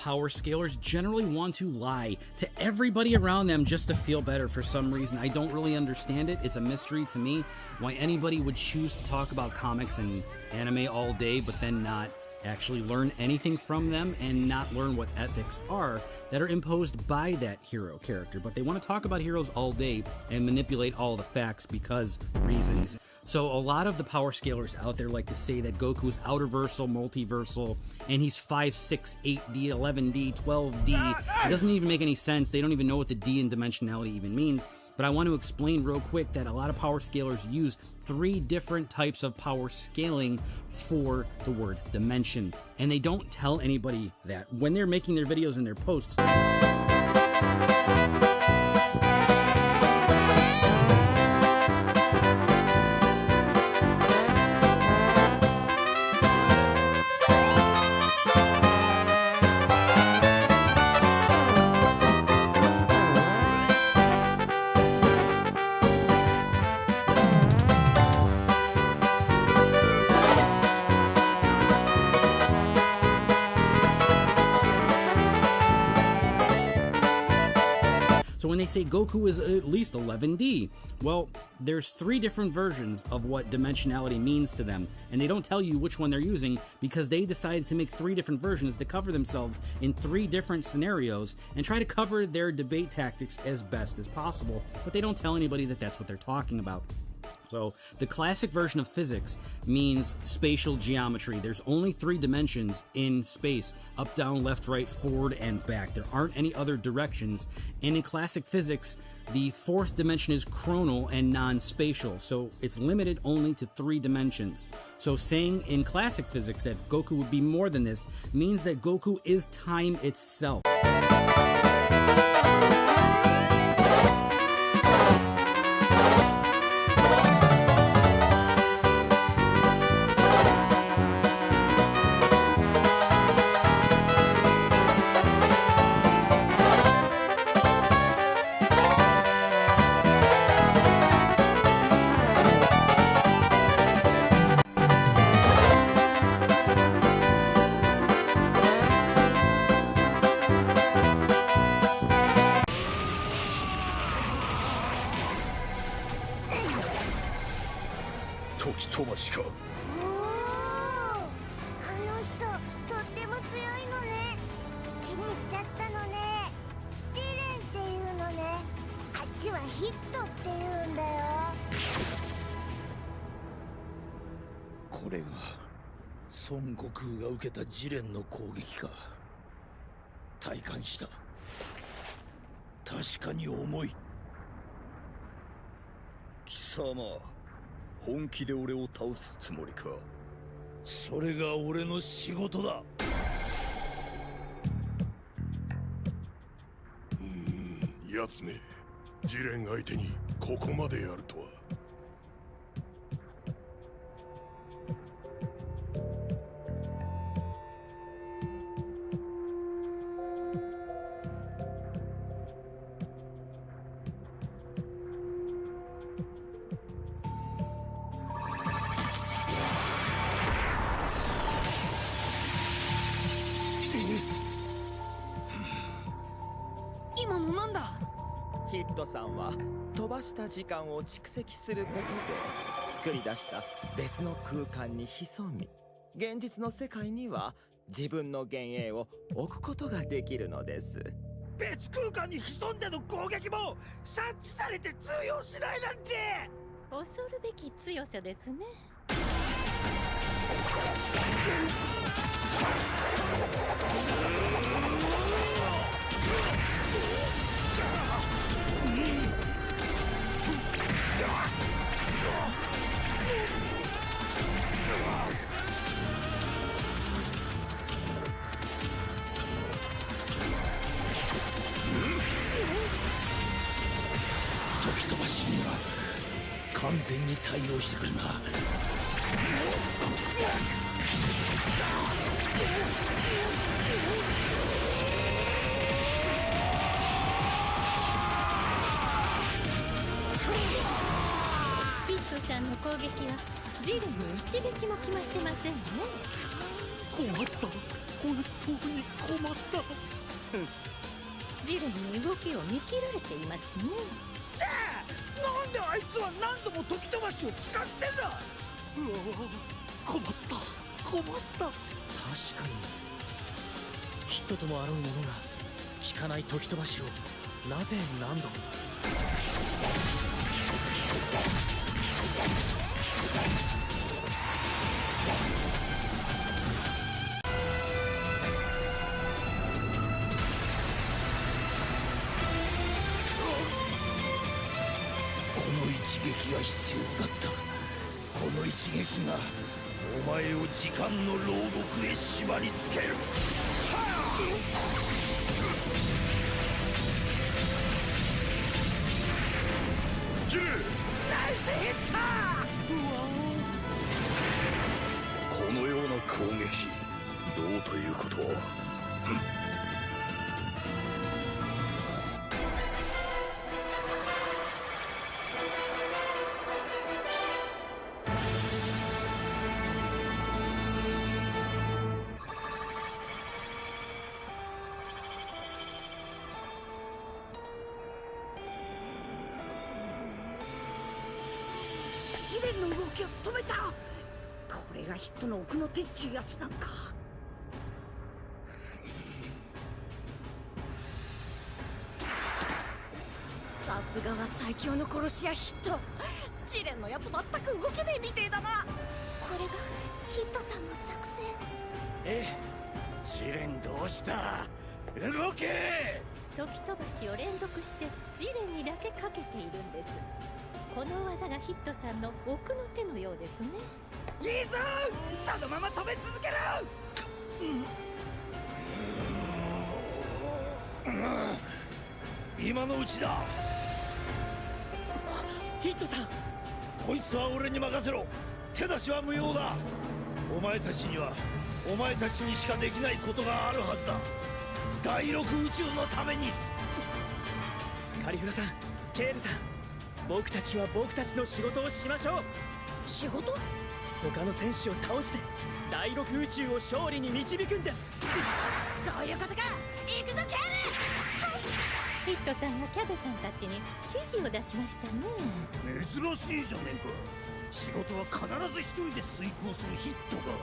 power scalers generally want to lie to everybody around them just to feel better for some reason. I don't really understand it. It's a mystery to me why anybody would choose to talk about comics and anime all day, but then not actually learn anything from them and not learn what ethics are that are imposed by that hero character. But they want to talk about heroes all day and manipulate all the facts because reasons. So a lot of the power scalers out there like to say that Goku is outerversal, multiversal, and he's 5, 6, 8D, 11D, 12D. It doesn't even make any sense. They don't even know what the D in dimensionality even means. But I want to explain real quick that a lot of power scalers use 3 different types of power scaling for the word dimension. And they don't tell anybody that when they're making their videos and their posts. So when they say Goku is at least 11D, well, there's 3 different versions of what dimensionality means to them, and they don't tell you which one they're using because they decided to make 3 different versions to cover themselves in 3 different scenarios and try to cover their debate tactics as best as possible, but they don't tell anybody that that's what they're talking about. So the classic version of physics means spatial geometry. There's only 3 dimensions in space: up, down, left, right, forward, and back. There aren't any other directions. And in classic physics, the 4th dimension is chronal and non-spatial. So it's limited only to 3 dimensions. So saying in classic physics that Goku would be more than this means that Goku is time itself.これが孫悟空が受けたジレンの攻撃か。体感した。確かに重い。貴様、本気で俺を倒すつもりか。それが俺の仕事だ。奴め、ジレン相手にここまでやるとは。今のなんだ。ヒットさんは飛ばした時間を蓄積することで作り出した別の空間に潜み、現実の世界には自分の幻影を置くことができるのです。別空間に潜んでの攻撃も察知されて通用しないなんて。恐るべき強さですね。時飛ばしには完全に対応してくるな。ヒットさんの攻撃はジレンの一撃も決まってませんね。困った本当に困ったジレンに動きを見切られていますね。じゃあなんであいつは何度も時飛ばしを使ってんだ。うわ困った困った。確かにヒットともあろうものが効かない時飛ばしをなぜ何度も。この一撃が必要だった。この一撃がお前を時間の牢獄へ縛り付ける。キルナイスヒット。このような攻撃どうということ。ジレンの動きを止めた。これがヒットの奥の手っちゅうやつなんか。さすがは最強の殺し屋ヒット。ジレンのやつ全く動けねえみてえだな。これがヒットさんの作戦。ええ、ジレンどうした。動け。時飛ばしを連続してジレンにだけかけているんです。この技がヒットさんの奥の手のようですね。いいぞ、そのまま止め続けろ。今のうちだ。ヒットさん、こいつは俺に任せろ。手出しは無用だ。お前たちにはお前たちにしかできないことがあるはずだ。第六宇宙のために。カリフラさん、ケールさん、僕たちは僕たちの仕事をしましょう。仕事？他の選手を倒して第六宇宙を勝利に導くんです。そういうことか。行くぞケール。はい、ヒットさんがキャベさんたちに指示を出しましたね。珍しいじゃねえか。仕事は必ず一人で遂行するヒットが。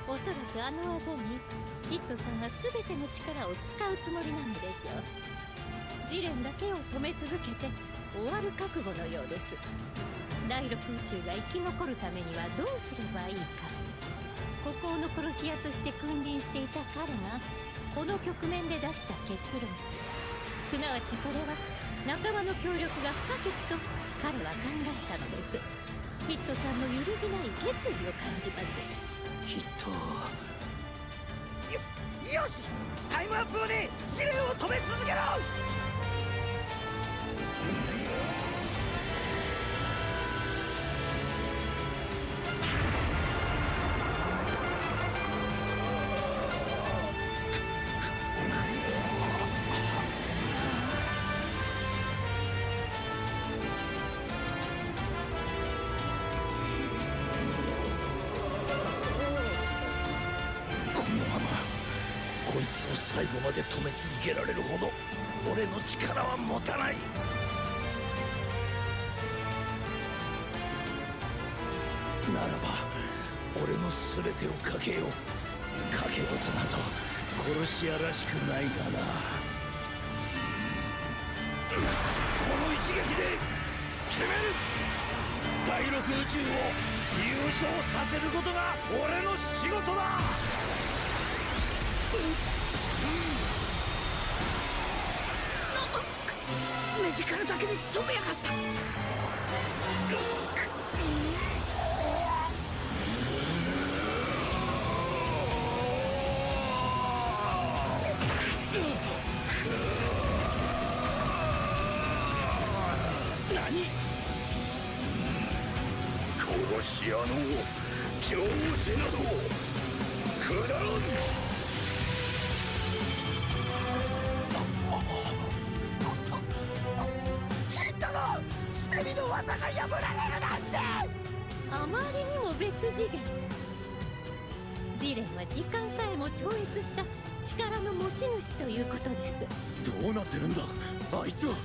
おそらくあの技にヒットさんは全ての力を使うつもりなのでしょう。ジレンだけを止め続けて終わる覚悟のようです。第六宇宙が生き残るためにはどうすればいいか。孤高の殺し屋として君臨していた彼がこの局面で出した結論、すなわちそれは仲間の協力が不可欠と彼は考えたのです。ヒットさんの揺るぎない決意を感じます。ヒット。よし、タイムアップまでジレンを止め続けろ。こいつを最後まで止め続けられるほど俺の力は持たない。ならば俺の全てをかけよう。かけ事など殺し屋らしくないがな。この一撃で決める。第六宇宙を優勝させることが俺の仕事だ。目力だけに止めやがった。何？殺し屋の教師などくだらん。捨て身の技が破られるなんて。あまりにも別次元。ジレンは時間さえも超越した力の持ち主ということです。どうなってるんだあいつは。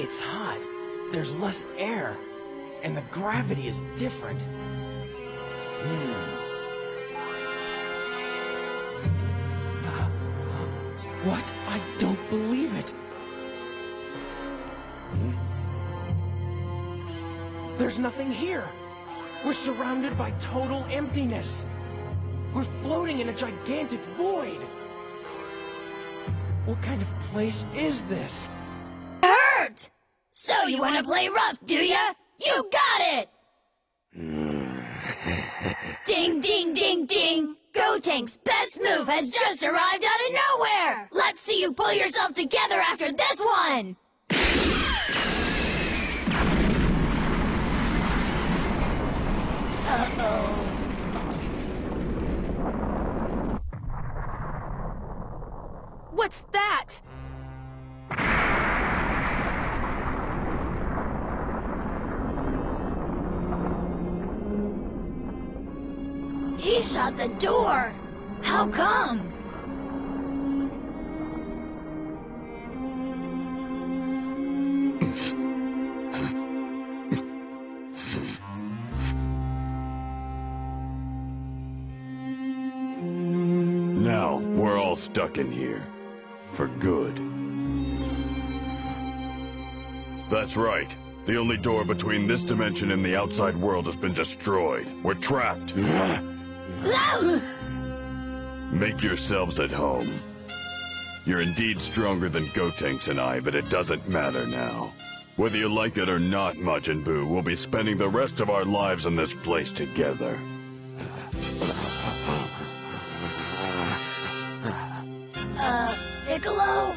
It's hot. There's less air. And the gravity is different. What? I don't believe it. There's nothing here. We're surrounded by total emptiness. We're floating in a gigantic void. What kind of place is this? Hurt! So you wanna play rough, do ya? You got it! Ding, ding, ding, ding! Gotank's best move has just arrived out of nowhere! Let's see you pull yourself together after this one! Uh-oh. What's that? He shut the door! How come? Now, we're all stuck in here. For good. That's right. The only door between this dimension and the outside world has been destroyed. We're trapped. Make yourselves at home. You're indeed stronger than Gotenks and I, but it doesn't matter now. Whether you like it or not, Majin Buu, we'll be spending the rest of our lives in this place together. Piccolo?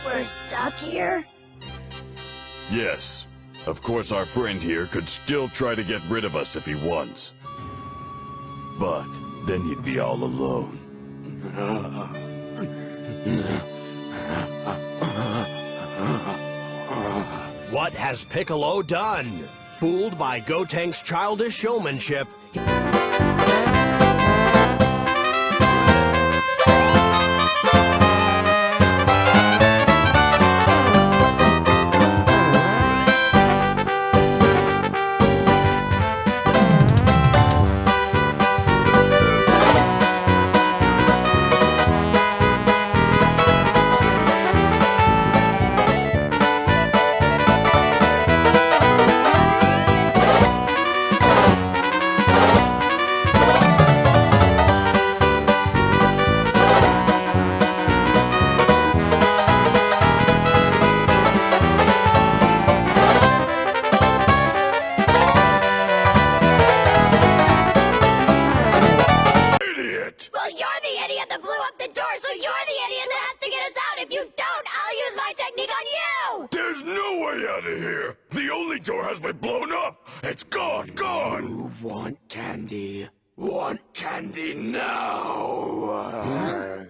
We're stuck here? Yes. Of course, our friend here could still try to get rid of us if he wants. But then he'd be all alone. What has Piccolo done? Fooled by Gotank's childish showmanship, the idiot that has to get us out. If you don't, I'll use my technique on you! There's no way out of here! The only door has been blown up! It's gone! You want candy? Want candy now? Let me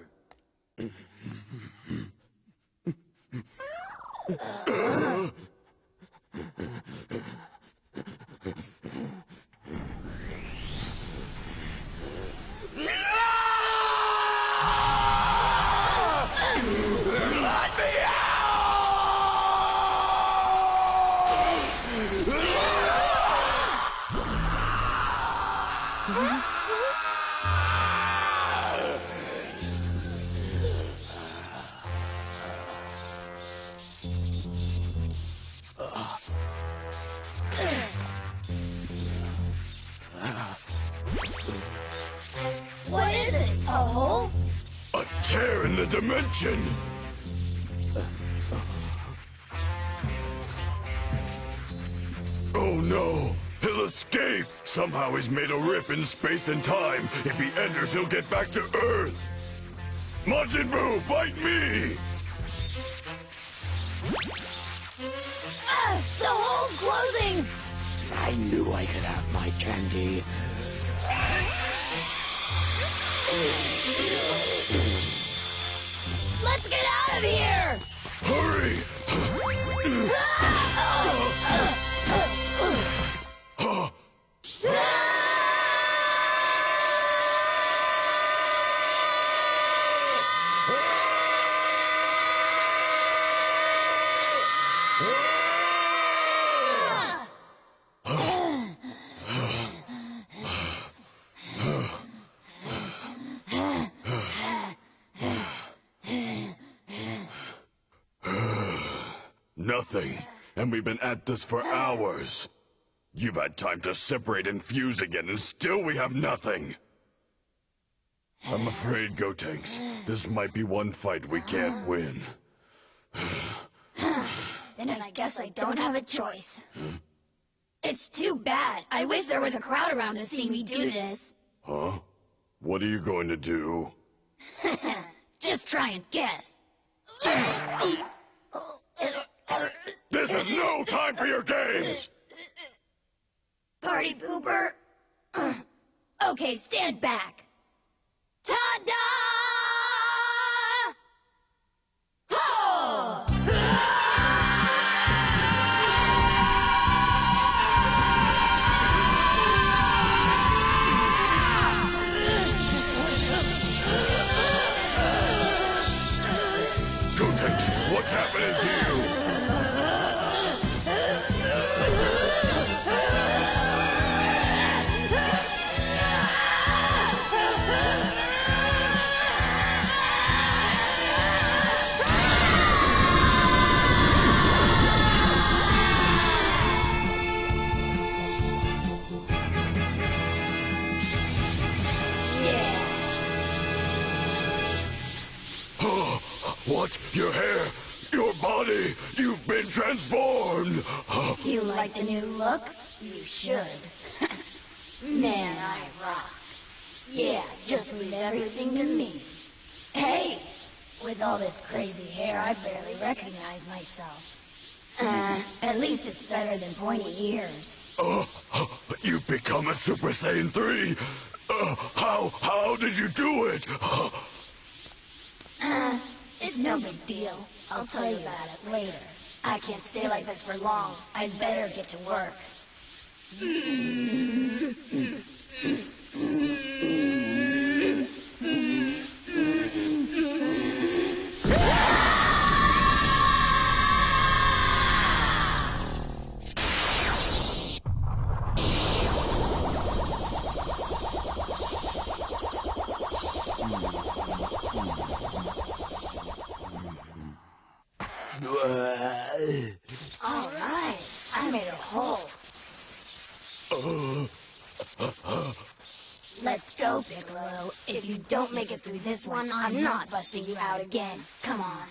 What is it? A hole? A tear in the dimension! Oh no! He'll escape! Somehow he's made a rip in space and time. If he enters, he'll get back to Earth! Majin Buu, fight me! The hole's closing! I knew I could have my candy. Let's get out of here! Hurry! Nothing. And we've been at this for hours. You've had time to separate and fuse again, and still we have nothing. I'm afraid, Gotenks, this might be one fight we can't win. Then I guess I don't have a choice. It's too bad. I wish there was a crowd around to see me do this. Huh? What are you going to do? Just try and guess. This is no time for your games! Party pooper? Okay, stand back. Ta-da! Ho! Gotenks, what's happening to you? What? Your hair? Your body? You've been transformed! You like the new look? You should. Man, I rock. Yeah, just leave everything to me. Hey! With all this crazy hair, I barely recognize myself. At least it's better than pointy ears. You've become a Super Saiyan 3! How did you do it? It's no big deal. I'll tell you about it later. I can't stay like this for long. I'd better get to work. All right, I made a hole. Let's go, Piccolo. If you don't make it through this one, I'm not busting you out again. Come on.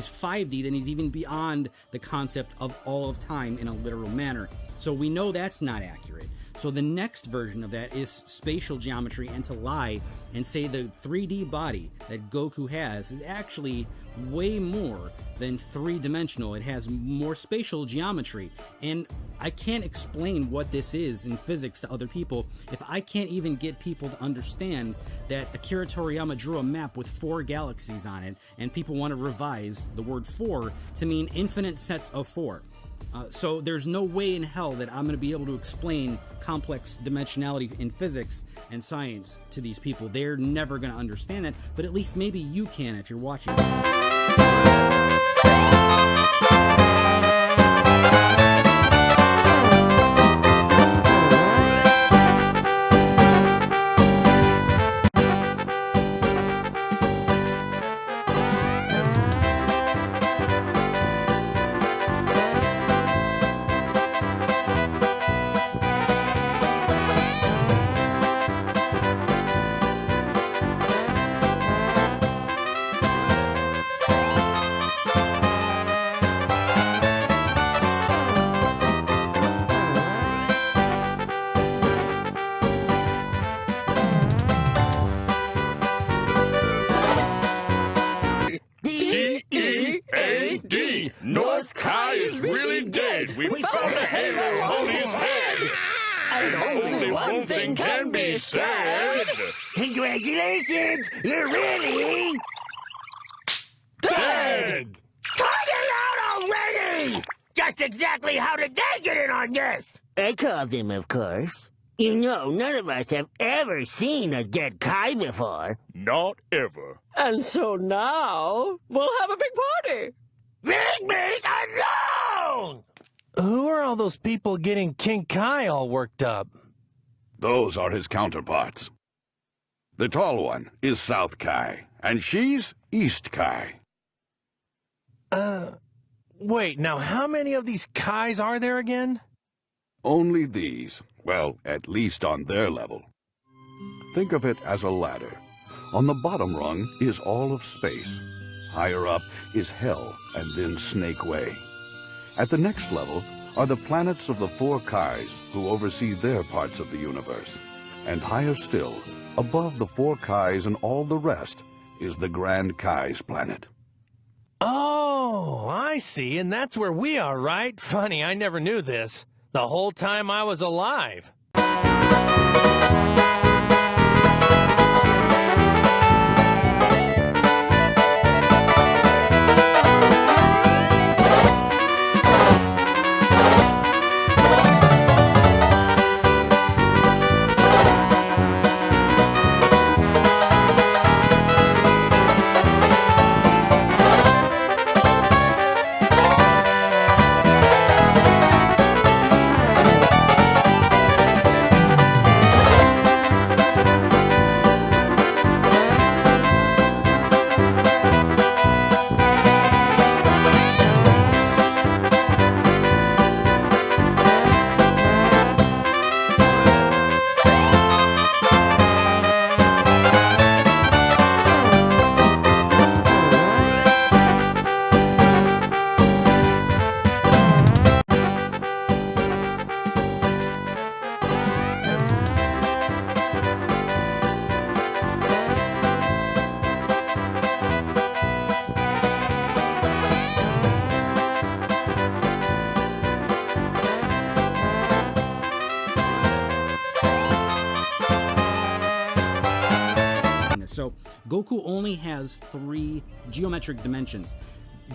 he's 5D, then he's even beyond the concept of all of time in a literal manner. So we know that's not accurate. So the next version of that is spatial geometry, and to lie and say the 3D body that Goku has is actually way more than three-dimensional. It has more spatial geometry, and I can't explain what this is in physics to other people if I can't even get people to understand that Akira Toriyama drew a map with 4 galaxies on it, and people want to revise the word 4 to mean infinite sets of 4. So there's no way in hell that I'm going to be able to explain complex dimensionality in physics and science to these people. They're never going to understand that, but at least maybe you can if you're watching. D-E-A-D! North Kai is really dead! We found a halo on his head! And only one thing can be said! Congratulations! You're really... dead! Cut it out already! Just exactly how did they get in on this? I called them, of course. You know, none of us have ever seen a dead Kai before. Not ever. And so now, we'll have a big party! Leave me alone! Who are all those people getting King Kai all worked up? Those are his counterparts. The tall one is South Kai, and she's East Kai. Wait, now how many of these Kais are there again? Only these. Well, at least on their level. Think of it as a ladder. On the bottom rung is all of space. Higher up is hell, and then Snake Way. At the next level are the planets of the 4 Kais who oversee their parts of the universe. And higher still, above the 4 Kais and all the rest, is the Grand Kai's planet. Oh, I see, and that's where we are, right? Funny, I never knew this. The whole time I was alive. So Goku only has 3 geometric dimensions.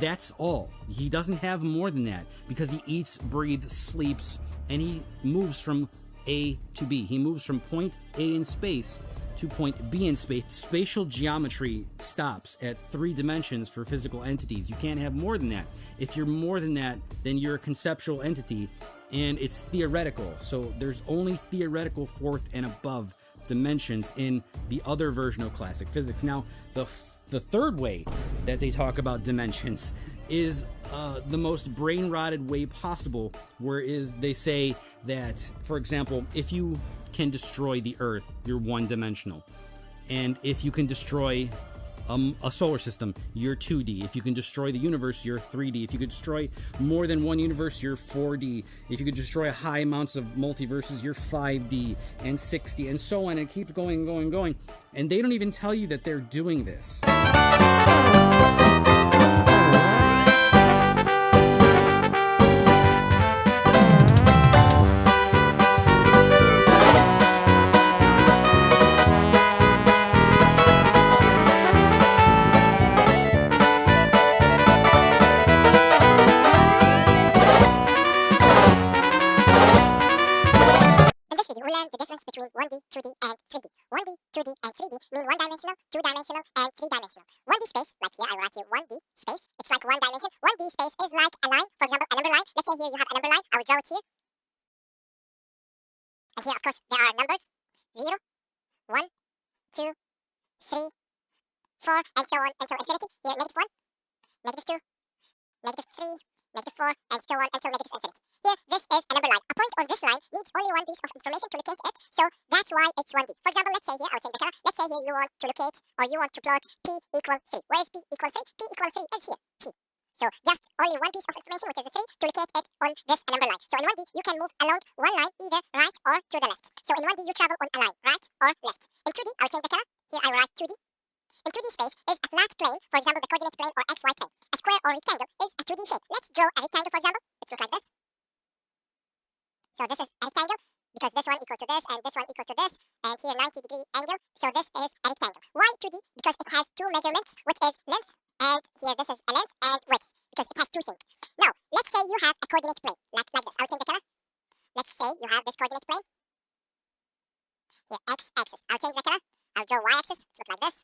That's all. He doesn't have more than that because he eats, breathes, sleeps, and he moves from A to B. He moves from point A in space to point B in space. Spatial geometry stops at 3 dimensions for physical entities. You can't have more than that. If you're more than that, then you're a conceptual entity, and it's theoretical. So there's only theoretical 4th and above dimensions in the other version of classic physics. Now, the third way that they talk about dimensions is the most brain-rotted way possible, where they say that, for example, if you can destroy the Earth, you're one-dimensional. And if you can destroy a solar system, you're 2D. If you can destroy the universe, you're 3D. If you could destroy more than one universe, you're 4D. If you could destroy high amounts of multiverses, you're 5D and 6D, and so on. And it keeps going and going and going. And they don't even tell you that they're doing this. Between 1D, 2D, and 3D. 1D, 2D, and 3D mean one-dimensional, two-dimensional, and three-dimensional. 1D space, like here, I will write here 1D space. It's like one dimension. 1D space is like a line, for example, a number line. Let's say here you have a number line. I will draw it here. And here, of course, there are numbers. 0, 1, 2, 3, 4, and so on until infinity. Here, -1, -2, -3, -4, and so on until -infinity. Here, this is a number line. A point on this line needs only one piece of information to locate it, so that's why it's 1D. For example, let's say here, I'll change the color. Let's say here you want to locate, or you want to plot P equal 3. Where is P equal 3? P equal 3 is here, P. So just only one piece of information, which is the 3, to locate it on this number line. So in 1D, you can move along one line, either right or to the left. So in 1D, you travel on a line, right or left. In 2D, I'll change the color. Here, I will write 2D. In 2D space is a flat plane, for example, the coordinate plane or XY plane. A square or rectangle is a 2D shape. Let's draw a rectangle, for example. Let's look like this. So this is a rectangle, because this one equal to this, and this one equal to this, and here 90-degree angle, so this is a rectangle. Why 2D? Because it has two measurements, which is length, and here this is a length and width, because it has two things. Now, let's say you have a coordinate plane, like this. I'll change the color. Let's say you have this coordinate plane. Here, x-axis. I'll change the color. I'll draw y-axis. It's look like this.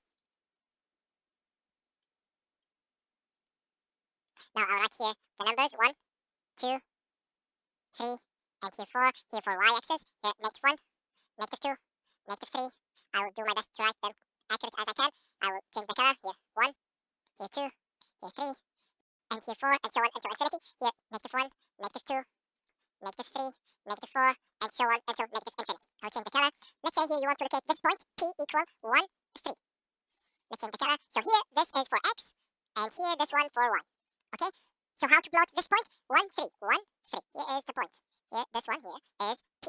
Now I'll write here the numbers 1, 2, 3, and here 4 y-axis, here -1, -2, -3. I will do my best to write them accurate as I can. I will change the color, here 1, here 2, here 3, and here 4, and so on until infinity. Here -1, -2, -3, -4, and so on until infinity. I'll change the color. Let's say here you want to locate this point, P equal 1, 3. Let's change the color. So here, this is for x, and here this one for y. Okay? So how to plot this point? 1, 3, 1, 3. Here is the point. Here, this one here is P.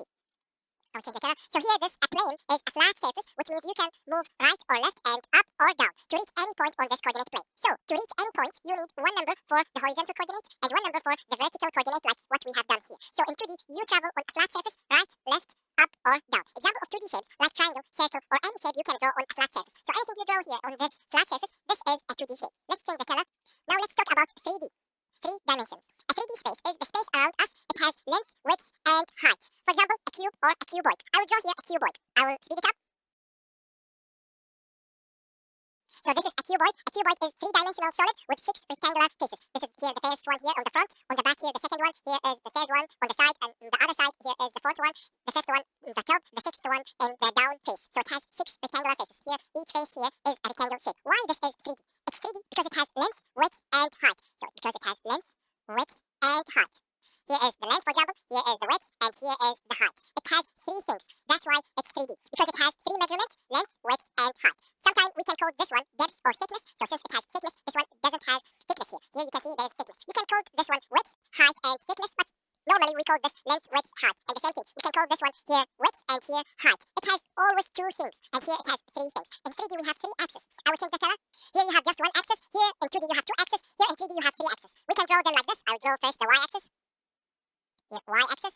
I'll change the color. So here, a plane is a flat surface, which means you can move right or left and up or down to reach any point on this coordinate plane. So to reach any point, you need one number for the horizontal coordinate and one number for the vertical coordinate, like what we have done here. So in 2D, you travel on a flat surface, right, left, up or down. Example of 2D shapes, like triangle, circle, or any shape you can draw on a flat surface. So anything you draw here on this flat surface, this is a 2D shape. Let's change the color. Now let's talk about 3D. 3 dimensions. A 3D space is the space around us. It has length, width, and height. For example, a cube or a cuboid. I will draw here a cuboid. I will speed it up. So this is a cuboid. A cuboid is 3-dimensional solid with 6 rectangular faces. This is here the first one here on the front. On the back here, the second one. Here is the third one on the side. And on the other side, here is the fourth one. The fifth one in the top. The sixth one in the down face. So it has 6 rectangular faces. Here, each face here is a rectangle shape. Why this is 3D? It's 3D because it has length, width, and height. So because it has length, width, and height. Here is the length, for example, here is the width, and here is the height. It has 3 things. That's why it's 3D, because it has 3 measurements, length, width, and height. Sometimes we can call this one depth or thickness. So since it has thickness, this one doesn't have thickness here. Here you can see there is thickness. You can call this one width, height, and thickness, but normally we call this length, width, height. And the same thing, we can call this one here width, and here height. It has always 2 things, and here it has 3 things. In 3D we have 3 axes. I will change the color. Here you have just 1 axis. Here in 2D you have 2 axes. Here in 3D you have 3 axes. We can draw them like this. I will draw first the y-axis. Here, y-axis.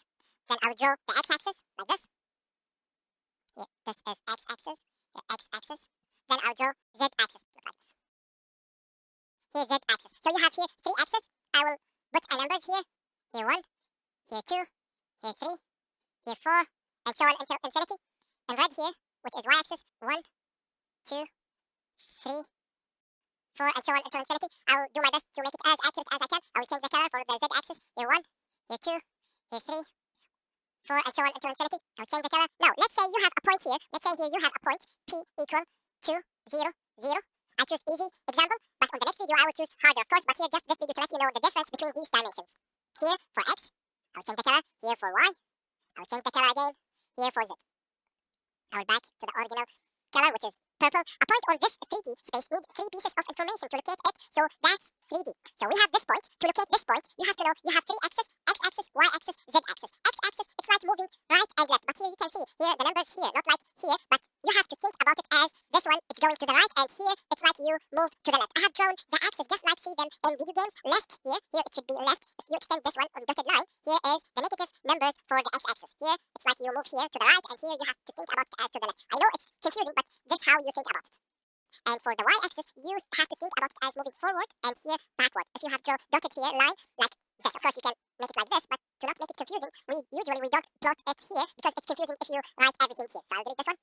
Then I will draw the x-axis like this. Here, this is x-axis. Here, x-axis. Then I'll draw z-axis like this. Here, z-axis. So you have here 3 axes. I will put a numbers here. Here 1, here 2, here 3, here 4, and so on until infinity. And red here, which is y-axis, 1, 2, 3, 4, and so on until infinity. I will do my best to make it as accurate as I can. I will change the color for the z-axis. Here 1, here 2, here 3, 4, and so on until infinity. I will change the color. Now, let's say you have a point here. Let's say here you have a point, P equal 2, 0, 0. I choose easy example, but on the next video I will choose harder, of course, but here just this video to let you know the difference between these dimensions. Here for x, I will change the color. Here for y, I will change the color again. Here for z. I will back to the original color, which is purple. A point on this 3D space needs 3 pieces of information to locate it, so that's 3D. So we have this point. To locate this point, you have to know you have 3 axes, x-axis, y-axis, z-axis. X-axis, it's like moving right and left, but here you can see, here the numbers here, not like here, but you have to think about it as this one, it's going to the right, and here, it's like you move to the left. I have drawn the axis just like see them in video games. Left here it should be left. If you extend this one on dotted line, here is the negative numbers for the x-axis. Here, it's like you move here to the right, and here you have to think about it as to the left. I know it's confusing, but this is how you think about it. And for the y-axis, you have to think about it as moving forward, and here backward. If you have drawn dotted here line, like this, of course you can make it like this, but to not make it confusing, we don't plot it here, because it's confusing if you write everything here. So I'll delete this one.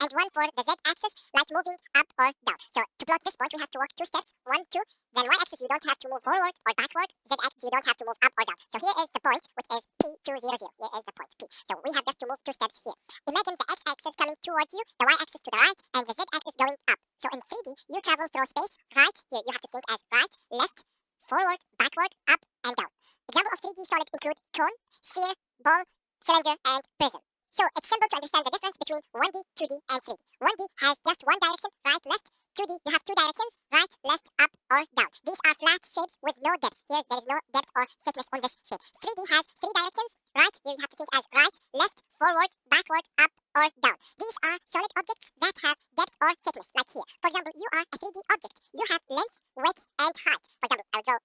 And one for the z-axis, like moving up or down. So to plot this point, we have to walk 2 steps, 1, 2. Then y-axis, you don't have to move forward or backward. Z-axis, you don't have to move up or down. So here is the point, which is P200. Here is the point P. So we have just to move 2 steps here. Imagine the x-axis coming towards you, the y-axis to the right, and the z-axis going up. So in 3D, you travel through space. Right, here you have to think as right, left, forward, backward, up, and down. Example of 3D solid include cone, sphere, ball, cylinder, and prism. So it's simple to understand the difference between 1D, 2D, and 3D. 1D has just one direction, right, left. 2D, you have 2 directions, right, left, up, or down. These are flat shapes with no depth. Here, there is no depth or thickness on this shape. 3D has 3 directions, right. Here you have to think as right, left, forward, backward, up, or down. These are solid objects that have depth or thickness, like here. For example, you are a 3D object. You have length, width, and height. For example, I'll draw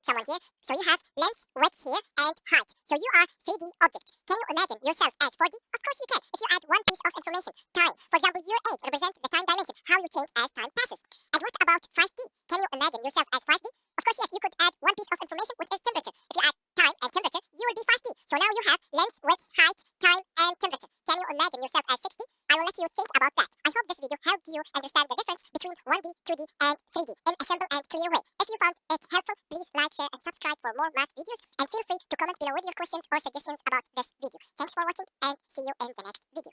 someone here. So you have length, width here, and height. So you are 3D object. Can you imagine yourself as 4D? Of course you can. If you add one piece of information, time. For example, your age represents the time dimension, how you change as time passes. And what about 5D? Can you imagine yourself as 5D? Of course, yes, you could add one piece of information, which is temperature. If you add time and temperature, you will be 5D. So now you have length, width, height, time, and temperature. Can you imagine yourself as 6D? I will let you think about that. I hope this video helped you understand the difference between 1D, 2D, and 3D in a simple and clear way. If you found it helpful, please like, share, and subscribe for more math videos. And feel free to comment below with your questions or suggestions about this video. Thanks for watching, and see you in the next video.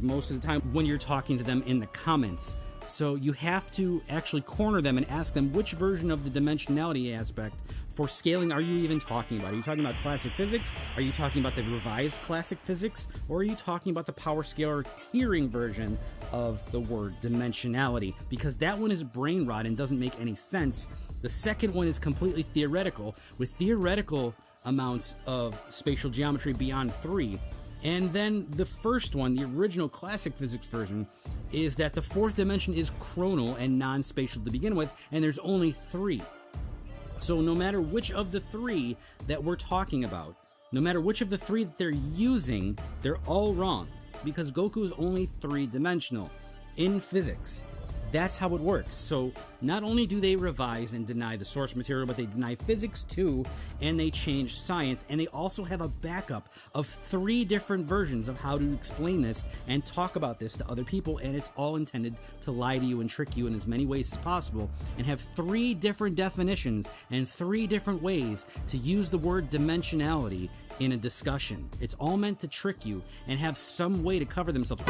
Most of the time when you're talking to them in the comments. So you have to actually corner them and ask them which version of the dimensionality aspect for scaling are you even talking about? Are you talking about classic physics? Are you talking about the revised classic physics? Or are you talking about the power scaler tiering version of the word dimensionality? Because that one is brain rot and doesn't make any sense. The second one is completely theoretical, with theoretical amounts of spatial geometry beyond 3. And then the first one, the original classic physics version, is that the 4th dimension is chronal and non-spatial to begin with, and there's only 3. So no matter which of the 3 that we're talking about, no matter which of the 3 that they're using, they're all wrong, because Goku is only 3-dimensional in physics. That's how it works. So not only do they revise and deny the source material, but they deny physics too, and they change science, and they also have a backup of 3 different versions of how to explain this and talk about this to other people, and it's all intended to lie to you and trick you in as many ways as possible, and have 3 different definitions and 3 different ways to use the word dimensionality in a discussion. It's all meant to trick you and have some way to cover themselves.